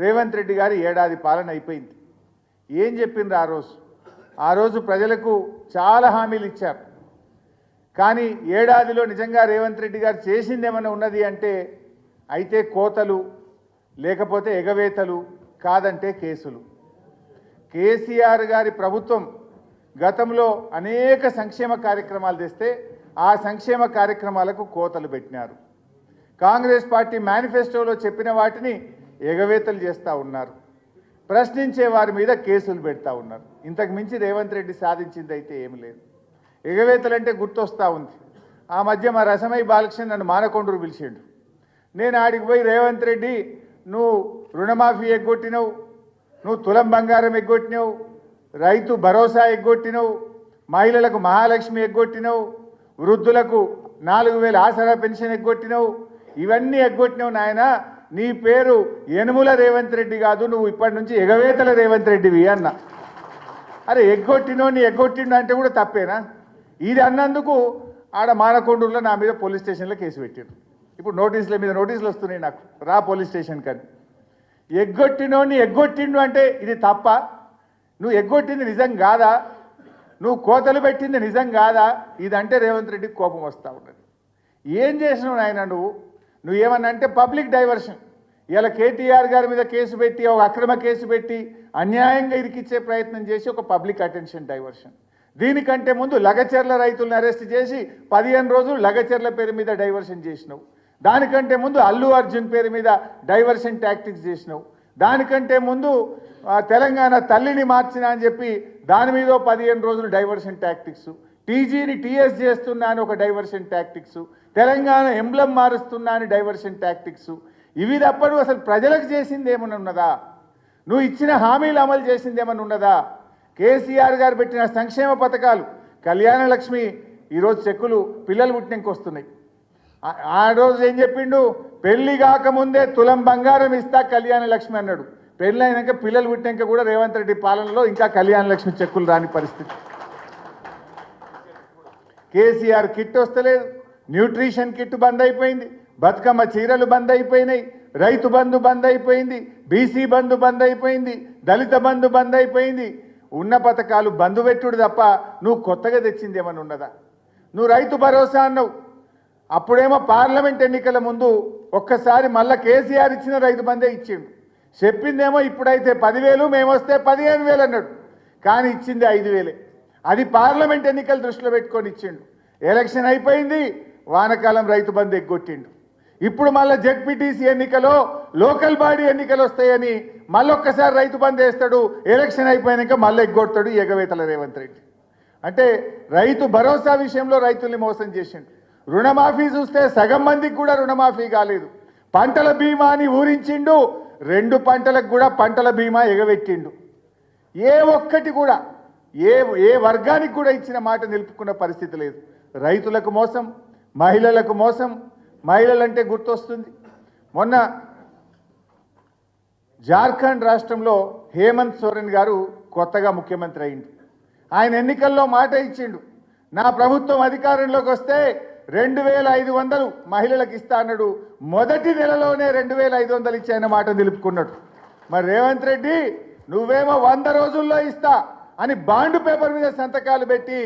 రేవంత్ రెడ్డి గారి ఏడాది పాలన అయిపోయింది. ఏం చెప్పిండ్రు ఆ రోజు ప్రజలకు చాలా హామీలు ఇచ్చారు. కానీ ఏడాదిలో నిజంగా రేవంత్ రెడ్డి గారు చేసింది ఏమైనా ఉన్నది అంటే అయితే కోతలు, లేకపోతే ఎగవేతలు, కాదంటే కేసులు. కేసీఆర్ గారి ప్రభుత్వం గతంలో అనేక సంక్షేమ కార్యక్రమాలు తెస్తే ఆ సంక్షేమ కార్యక్రమాలకు కోతలు పెట్టినారు. కాంగ్రెస్ పార్టీ మేనిఫెస్టోలో చెప్పిన వాటిని ఎగవేతలు చేస్తూ ఉన్నారు. ప్రశ్నించే వారి మీద కేసులు పెడతా ఉన్నారు. ఇంతకు మించి రేవంత్ రెడ్డి సాధించింది అయితే ఏమి లేదు. ఎగవేతలంటే గుర్తొస్తూ ఉంది. ఆ మధ్య మా రసమై బాలకృష్ణ నన్ను మానకొండూరు పిలిచిండు. నేను ఆడికి పోయి రేవంత్ రెడ్డి నువ్వు రుణమాఫీ ఎగ్గొట్టినవు, నువ్వు తులం బంగారం ఎగ్గొట్టినవు, రైతు భరోసా ఎగ్గొట్టినవు, మహిళలకు మహాలక్ష్మి ఎగ్గొట్టినవు, వృద్ధులకు 4000 ఆసరా పెన్షన్ ఎగ్గొట్టినవు, ఇవన్నీ ఎగ్గొట్టినవు నాయన. నీ పేరు యనుమల రేవంత్ రెడ్డి కాదు, నువ్వు ఇప్పటి నుంచి ఎగవేతల రేవంత్ రెడ్డివి అన్న. అరే ఎగ్గొట్టినోని ఎగ్గొట్టిండు అంటే కూడా తప్పేనా? ఇది అన్నందుకు ఆడ మానకొండూరులో నా మీద పోలీస్ స్టేషన్లో కేసు పెట్టారు. ఇప్పుడు నోటీసుల మీద నోటీసులు వస్తున్నాయి నాకు, రా పోలీస్ స్టేషన్ కానీ. ఎగ్గొట్టినోని ఎగ్గొట్టిండు అంటే ఇది తప్ప? నువ్వు ఎగ్గొట్టింది నిజం కాదా? నువ్వు కోతలు పెట్టింది నిజం కాదా? ఇదంటే రేవంత్ రెడ్డికి కోపం వస్తూ ఉన్నది. ఏం చేసినావు నాయన నువ్వేమన్నా అంటే పబ్లిక్ డైవర్షన్. ఇలా కేటీఆర్ గారి మీద కేసు పెట్టి, ఒక అక్రమ కేసు పెట్టి అన్యాయంగా ఇరికిచ్చే ప్రయత్నం చేసి ఒక పబ్లిక్ అటెన్షన్ డైవర్షన్. దీనికంటే ముందు లగచెర్ల రైతులను అరెస్ట్ చేసి 15 రోజులు లగచెర్ల పేరు మీద డైవర్షన్ చేసినావు. దానికంటే ముందు అల్లు అర్జున్ పేరు మీద డైవర్షన్ టాక్టిక్స్ చేసినావు. దానికంటే ముందు తెలంగాణ తల్లిని మార్చిన అని చెప్పి దాని మీద 15 రోజులు డైవర్షన్ టాక్టిక్స్. టీజీని టీఎస్ చేస్తున్నా అని ఒక డైవర్షన్ టాక్టిక్స్. తెలంగాణ ఎంబ్లం మారుస్తున్నా అని డైవర్షన్ టాక్టిక్స్. ఇవి తప్పడు అసలు ప్రజలకు చేసింది ఏమన్నా ఉన్నదా? నువ్వు ఇచ్చిన హామీలు అమలు చేసింది ఏమన్నా ఉన్నదా? కేసీఆర్ గారు పెట్టిన సంక్షేమ పథకాలు, కళ్యాణ లక్ష్మి ఈరోజు చెక్కులు పిల్లలు పుట్టినాక వస్తున్నాయి. ఆ రోజు ఏం చెప్పిండు? పెళ్లి కాకముందే తులం బంగారం ఇస్తా కళ్యాణ లక్ష్మి అన్నాడు. పెళ్లి అయినాక పిల్లలు పుట్టినాక కూడా రేవంత్ రెడ్డి పాలనలో ఇంకా కళ్యాణ లక్ష్మి చెక్కులు రాని పరిస్థితి. కేసీఆర్ కిట్ వస్తలేదు, న్యూట్రిషన్ కిట్ బంద్ అయిపోయింది, బతుకమ్మ చీరలు బంద్ అయిపోయినాయి, రైతు బంధు బంద్ అయిపోయింది, బీసీ బంధు బంద్ అయిపోయింది, దళిత బంధు బంద్ అయిపోయింది. ఉన్న పథకాలు బంధు పెట్టుడు తప్ప నువ్వు కొత్తగా తెచ్చింది ఏమన్నా ఉన్నదా? నువ్వు రైతు భరోసా అన్నావు. అప్పుడేమో పార్లమెంట్ ఎన్నికల ముందు ఒక్కసారి మళ్ళా కేసీఆర్ ఇచ్చిన రైతు బందే ఇచ్చిండు. చెప్పిందేమో ఇప్పుడైతే 10,000 మేమొస్తే 15,000 అన్నాడు. కానీ ఇచ్చింది 5,000. అది పార్లమెంట్ ఎన్నికలు దృష్టిలో పెట్టుకొని ఇచ్చిండు. ఎలక్షన్ అయిపోయింది, వానకాలం రైతు బంధు ఎగ్గొట్టిండు. ఇప్పుడు మళ్ళీ జెడ్పీటీసీ ఎన్నికలో లోకల్ బాడీ ఎన్నికలు వస్తాయని మళ్ళొక్కసారి రైతు బంధు వేస్తాడు. ఎలక్షన్ అయిపోయాక మళ్ళీ ఎగ్గొడతాడు ఎగవేతల రేవంత్ రెడ్డి. అంటే రైతు భరోసా విషయంలో రైతుల్ని మోసం చేసిండు. రుణమాఫీ చూస్తే సగం మందికి కూడా రుణమాఫీ కాలేదు. పంటల బీమాని ఊరించిండు, 2 పంటలకు కూడా పంటల బీమా ఎగబెట్టిండు. ఏ ఒక్కటి కూడా ఏ వర్గానికి కూడా ఇచ్చిన మాట నిలుపుకున్న పరిస్థితి లేదు. రైతులకు మోసం, మహిళలకు మోసం. మహిళలంటే గుర్తొస్తుంది, మొన్న జార్ఖండ్ రాష్ట్రంలో హేమంత్ సోరెన్ గారు కొత్తగా ముఖ్యమంత్రి అయిండు. ఆయన ఎన్నికల్లో మాట ఇచ్చిండు, నా ప్రభుత్వం అధికారంలోకి వస్తే 2,500 మహిళలకు ఇస్తా అన్నాడు. మొదటి నెలలోనే 2,500 ఇచ్చాయన్న మాట నిలుపుకున్నాడు. మరి రేవంత్ రెడ్డి నువ్వేమో 100 రోజుల్లో ఇస్తా అని బాండ్ పేపర్ మీద సంతకాలు పెట్టి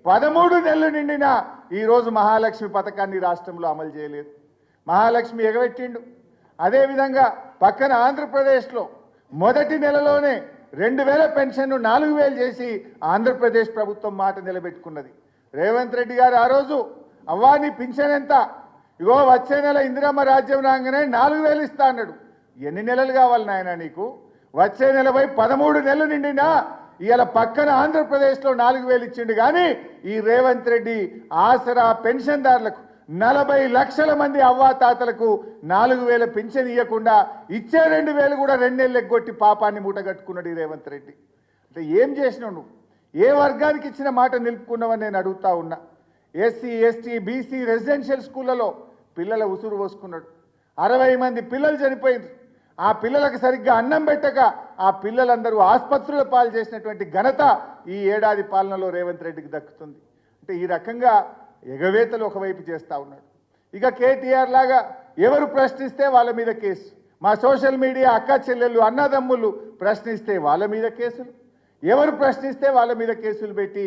13 నెలలు నిండినా ఈరోజు మహాలక్ష్మి పథకాన్ని రాష్ట్రంలో అమలు చేయలేదు. మహాలక్ష్మి ఎగబెట్టిండు. అదేవిధంగా పక్కన ఆంధ్రప్రదేశ్లో మొదటి నెలలోనే 2,000 పెన్షన్ను 4,000 చేసి ఆంధ్రప్రదేశ్ ప్రభుత్వం మాట నిలబెట్టుకున్నది. రేవంత్ రెడ్డి గారు ఆ రోజు అవ్వా నీ పింఛన్ ఎంత? ఇగో వచ్చే నెల ఇందిరమ్మ రాజ్యం రాగానే 4,000 ఇస్తా అన్నాడు. ఎన్ని నెలలు కావాలి నాయన నీకు? వచ్చే నెల పోయి 13 నెలలు నిండినా ఇవాళ పక్కన ఆంధ్రప్రదేశ్లో 4,000 ఇచ్చిండు. కానీ ఈ రేవంత్ రెడ్డి ఆసరా పెన్షన్దారులకు 40 లక్షల మంది అవ్వాతాతలకు 4,000 పింఛన్ ఇవ్వకుండా ఇచ్చే 2,000 కూడా 2 నెలలు ఎగ్గొట్టి పాపాన్ని మూటగట్టుకున్నాడు ఈ రేవంత్ రెడ్డి. అంటే ఏం చేసినావు నువ్వు? ఏ వర్గానికి ఇచ్చిన మాట నిలుపుకున్నావని నేను అడుగుతా ఉన్నా. ఎస్సీ ఎస్టీ బీసీ రెసిడెన్షియల్ స్కూళ్ళలో పిల్లల ఉసురు పోసుకున్నాడు. 60 మంది పిల్లలు చనిపోయింది. ఆ పిల్లలకు సరిగ్గా అన్నం పెట్టక ఆ పిల్లలందరూ ఆసుపత్రుల పాలు చేసినటువంటి ఘనత ఈ ఏడాది పాలనలో రేవంత్ రెడ్డికి దక్కుతుంది. అంటే ఈ రకంగా ఎగవేతలు ఒకవైపు చేస్తూ ఉన్నాడు. ఇక కేటీఆర్ లాగా ఎవరు ప్రశ్నిస్తే వాళ్ళ మీద కేసు. మా సోషల్ మీడియా అక్క చెల్లెళ్ళు అన్నదమ్ములు ప్రశ్నిస్తే వాళ్ళ మీద కేసులు, ఎవరు ప్రశ్నిస్తే వాళ్ళ మీద కేసులు పెట్టి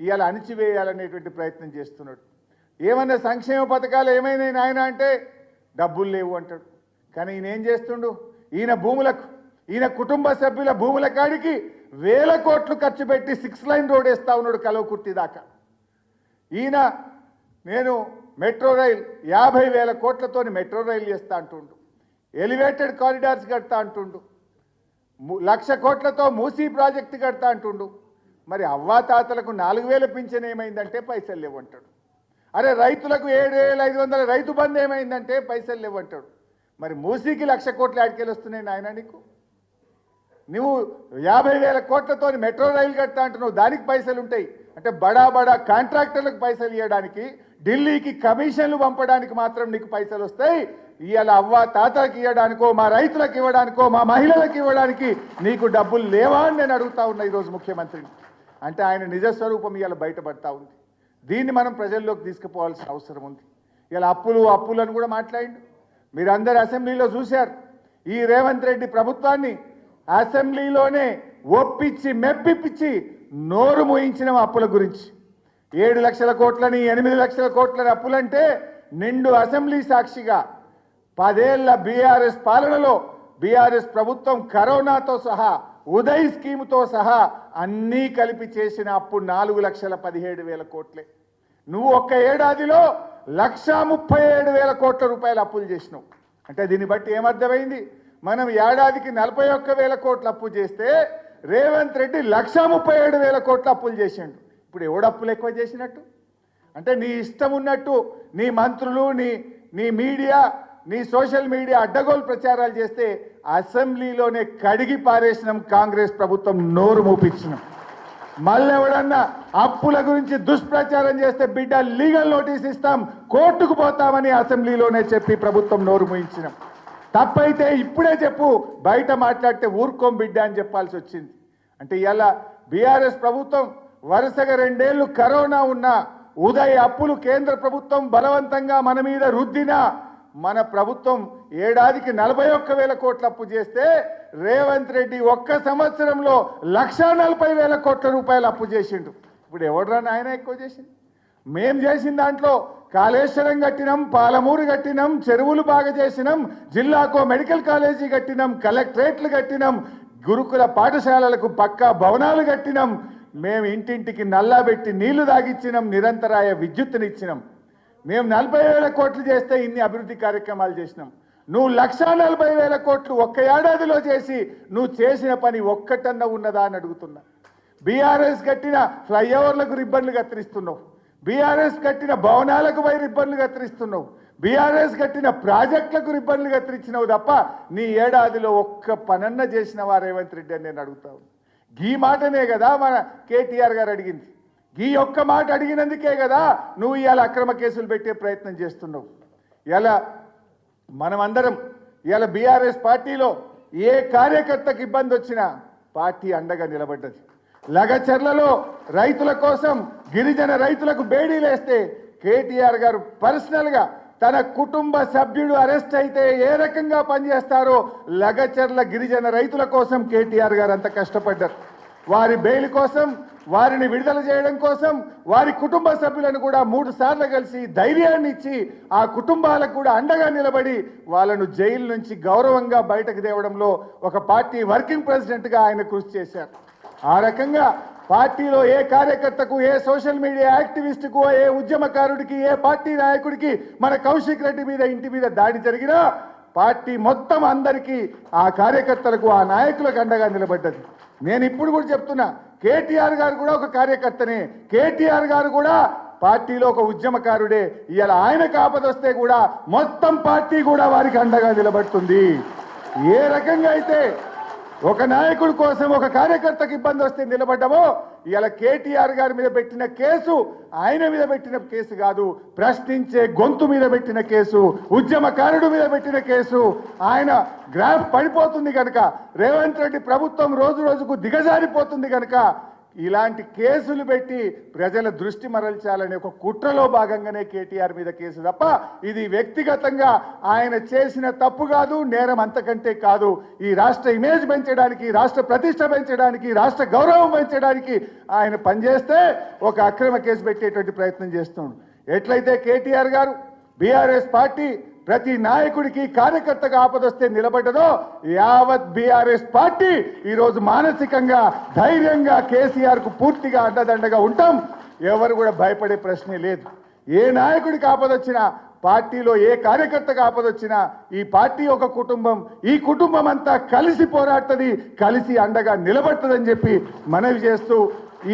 ఇవాళ అణిచివేయాలనేటువంటి ప్రయత్నం చేస్తున్నాడు. ఏమన్నా సంక్షేమ పథకాలు ఏమైనా నాయన అంటే డబ్బులు లేవు అంటాడు. కానీ ఈయన ఏం చేస్తుండు? ఈయన భూములకు, ఈయన కుటుంబ సభ్యుల భూముల కాడికి వేల కోట్లు ఖర్చు పెట్టి 6 లైన్ రోడ్ వేస్తా ఉన్నాడు కలవకుర్తి దాకా. ఈయన నేను మెట్రో రైల్ 50,000 కోట్లతో మెట్రో రైలు చేస్తా అంటుండు, ఎలివేటెడ్ కారిడార్స్ కడతా అంటుండు, 1,00,000 కోట్లతో మూసీ ప్రాజెక్టు కడతా అంటుండు. మరి అవ్వాతాతలకు 4,000 పింఛన్ ఏమైందంటే పైసలు లేవంటాడు. అరే రైతులకు 7,500 రైతు బంధు ఏమైందంటే పైసలు లేవంటాడు. మరి మూసీకి 1,00,000 కోట్లు ఆడికెళ్ళి వస్తున్నాయి నాయన నీకు? నువ్వు 50,000 కోట్లతో మెట్రో రైలు కడతా అంటున్నావు, దానికి పైసలు ఉంటాయి అంటే బడా బడా కాంట్రాక్టర్లకు పైసలు ఇవ్వడానికి, ఢిల్లీకి కమిషన్లు పంపడానికి మాత్రం నీకు పైసలు వస్తాయి. ఇవాళ అవ్వ తాతలకు ఇవ్వడానికో, మా రైతులకు ఇవ్వడానికో, మా మహిళలకు ఇవ్వడానికి నీకు డబ్బులు లేవా అని నేను అడుగుతా ఉన్నా ఈరోజు ముఖ్యమంత్రిని. అంటే ఆయన నిజస్వరూపం ఇవాళ బయటపడతా ఉంది. దీన్ని మనం ప్రజల్లోకి తీసుకుపోవాల్సిన అవసరం ఉంది. ఇలా అప్పులను కూడా మాట్లాడిండు. మీరందరూ అసెంబ్లీలో చూశారు. ఈ రేవంత్ రెడ్డి ప్రభుత్వాన్ని అసెంబ్లీలోనే ఒప్పించి మెప్పిపించి నోరు మూయించిన అప్పుల గురించి. 7 లక్షల కోట్లని 8 లక్షల కోట్లని అప్పులంటే నిండు అసెంబ్లీ సాక్షిగా 10 ఏళ్ల బీఆర్ఎస్ పాలనలో బీఆర్ఎస్ ప్రభుత్వం కరోనాతో సహా ఉదయ్ స్కీముతో సహా అన్నీ కలిపి చేసిన అప్పు 4,17,000 కోట్లే. నువ్వు ఒక్క ఏడాదిలో 1,37,000 కోట్ల రూపాయలు అప్పులు చేసినావు. అంటే దీన్ని బట్టి ఏమర్థమైంది? మనం ఏడాదికి 41,000 కోట్ల అప్పు చేస్తే రేవంత్ రెడ్డి 1,37,000 కోట్ల అప్పులు చేసిండు. ఇప్పుడు ఎవడు అప్పులు ఎక్కువ చేసినట్టు? అంటే నీ ఇష్టం ఉన్నట్టు నీ మంత్రులు, నీ మీడియా, నీ సోషల్ మీడియా అడ్డగోలు ప్రచారాలు చేస్తే అసెంబ్లీలోనే కడిగి పారేసినాం. కాంగ్రెస్ ప్రభుత్వం నోరు మూపించినాం. మళ్ళీ ఎవడన్నా అప్పుల గురించి దుష్ప్రచారం చేస్తే బిడ్డ లీగల్ నోటీస్ ఇస్తాం, కోర్టుకు పోతామని అసెంబ్లీలోనే చెప్పి ప్రభుత్వం నోరు మూయించినాం. తప్పైతే ఇప్పుడే చెప్పు, బయట మాట్లాడితే ఊరుకోం బిడ్డ అని చెప్పాల్సి వచ్చింది. అంటే ఇలా బీఆర్ఎస్ ప్రభుత్వం వరుసగా 2 ఏళ్లు కరోనా ఉన్నా ఉదయ్ అప్పులు కేంద్ర ప్రభుత్వం బలవంతంగా మన మీద రుద్దినా మన ప్రభుత్వం ఏడాదికి 41,000 కోట్ల అప్పు చేస్తే రేవంత్ రెడ్డి ఒక్క సంవత్సరంలో 1,40,000 కోట్ల రూపాయలు అప్పు చేసిండు. ఇప్పుడు ఎవడరా నాయన ఎక్కువ చేసింది? మేం చేసిన దాంట్లో కాళేశ్వరం కట్టినాం, పాలమూరు కట్టినాం, చెరువులు బాగా చేసినాం, జిల్లాకో మెడికల్ కాలేజీ కట్టినాం, కలెక్టరేట్లు కట్టినాం, గురుకుల పాఠశాలలకు పక్కా భవనాలు కట్టినాం, మేము ఇంటింటికి నల్లా పెట్టి నీళ్లు తాగిచ్చినాం, నిరంతరాయ విద్యుత్తునిచ్చినాం. మేము 40,000 కోట్లు చేస్తే ఇన్ని అభివృద్ధి కార్యక్రమాలు చేసినాం. నువ్వు 1,40,000 కోట్లు ఒక్క ఏడాదిలో చేసి నువ్వు చేసిన పని ఒక్కటన్నా ఉన్నదా అని అడుగుతున్నా. బీఆర్ఎస్ కట్టిన ఫ్లైఓవర్లకు రిబ్బన్లు కత్తిరిస్తున్నావు, బీఆర్ఎస్ కట్టిన భవనాలకు రిబ్బన్లు కత్తిరిస్తున్నావు, బీఆర్ఎస్ కట్టిన ప్రాజెక్టులకు రిబ్బన్లు కత్తిరించినావు తప్ప నీ ఏడాదిలో ఒక్క పనన్న చేసినవా రేవంత్ రెడ్డి అని నేను అడుగుతావు. ఈ మాటనే కదా మన కేటీఆర్ గారు అడిగింది. ఈ ఒక్క మాట అడిగినందుకే కదా నువ్వు ఇవాళ అక్రమ కేసులు పెట్టే ప్రయత్నం చేస్తున్నావు. ఇలా మనమందరం ఇవాళ బీఆర్ఎస్ పార్టీలో ఏ కార్యకర్తకు ఇబ్బంది వచ్చినా పార్టీ అండగా నిలబడ్డది. లగచర్లలో రైతుల కోసం గిరిజన రైతులకు బేడీలేస్తే కేటీఆర్ గారు పర్సనల్గా తన కుటుంబ సభ్యుడు అరెస్ట్ అయితే ఏ రకంగా పనిచేస్తారో లగచర్ల గిరిజన రైతుల కోసం కేటీఆర్ గారు అంత కష్టపడ్డారు. వారి బెయిల్ కోసం, వారిని విడుదల చేయడం కోసం వారి కుటుంబ సభ్యులను కూడా 3 సార్లు కలిసి ధైర్యాన్ని ఇచ్చి ఆ కుటుంబాలకు కూడా అండగా నిలబడి వాళ్ళను జైలు నుంచి గౌరవంగా బయటకు తేవడంలో ఒక పార్టీ వర్కింగ్ ప్రెసిడెంట్గా ఆయన కృషి చేశారు. ఆ రకంగా పార్టీలో ఏ కార్యకర్తకు, ఏ సోషల్ మీడియా యాక్టివిస్టుకు, ఏ ఉద్యమకారుడికి, ఏ పార్టీ నాయకుడికి మన కౌశిక్ రెడ్డి మీద ఇంటి మీద దాడి జరిగినా పార్టీ మొత్తం అందరికీ ఆ కార్యకర్తలకు, ఆ నాయకులకు అండగా నిలబడ్డది. నేను ఇప్పుడు కూడా చెప్తున్నా, కేటీఆర్ గారు కూడా ఒక కార్యకర్తనే, కేటీఆర్ గారు కూడా పార్టీలో ఒక ఉద్యమకారుడే. ఇవాళ ఆయనకు ఆపదొస్తే కూడా మొత్తం పార్టీ కూడా వారికి అండగా నిలబడుతుంది. ఏ రకంగా అయితే ఒక నాయకుడి కోసం, ఒక కార్యకర్తకు ఇబ్బంది వస్తే నిలబడ్డామో, ఇవాళ కేటీఆర్ గారి మీద పెట్టిన కేసు ఆయన మీద పెట్టిన కేసు కాదు, ప్రశ్నించే గొంతు మీద పెట్టిన కేసు, ఉద్యమకారుడు మీద పెట్టిన కేసు. ఆయన గ్రాఫ్ పడిపోతుంది కనుక, రేవంత్ రెడ్డి ప్రభుత్వం రోజు రోజుకు దిగజారిపోతుంది కనుక ఇలాంటి కేసులు పెట్టి ప్రజల దృష్టి మరల్చాలనే ఒక కుట్రలో భాగంగానే కేటీఆర్ మీద కేసు తప్ప ఇది వ్యక్తిగతంగా ఆయన చేసిన తప్పు కాదు, నేరం అంతకంటే కాదు. ఈ రాష్ట్ర ఇమేజ్ పెంచడానికి, రాష్ట్ర ప్రతిష్ట పెంచడానికి, రాష్ట్ర గౌరవం పెంచడానికి ఆయన పనిచేస్తే ఒక అక్రమ కేసు పెట్టేటువంటి ప్రయత్నం చేస్తున్నాడు. ఎట్లయితే కేటీఆర్ గారు బీఆర్ఎస్ పార్టీ ప్రతి నాయకుడికి కార్యకర్తగా ఆపదొస్తే నిలబడ్డదో యావత్ బీఆర్ఎస్ పార్టీ ఈరోజు మానసికంగా ధైర్యంగా కేసీఆర్ కు పూర్తిగా అండదండగా ఉంటాం. ఎవరు కూడా భయపడే ప్రశ్నే లేదు. ఏ నాయకుడికి ఆపదొచ్చినా, పార్టీలో ఏ కార్యకర్తగా ఆపదొచ్చినా ఈ పార్టీ ఒక కుటుంబం, ఈ కుటుంబం అంతా కలిసి పోరాడుతుంది, కలిసి అండగా నిలబడుతుందని చెప్పి మనవి చేస్తూ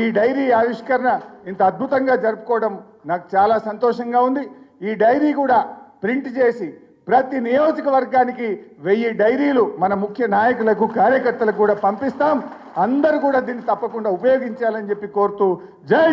ఈ డైరీ ఆవిష్కరణ ఇంత అద్భుతంగా జరుపుకోవడం నాకు చాలా సంతోషంగా ఉంది. ఈ డైరీ కూడా ప్రింట్ చేసి ప్రతి నియోజకవర్గానికి 1000 డైరీలు మన ముఖ్య నాయకులకు, కార్యకర్తలకు కూడా పంపిస్తాం. అందరూ కూడా దీన్ని తప్పకుండా ఉపయోగించాలని చెప్పి కోరుతూ జై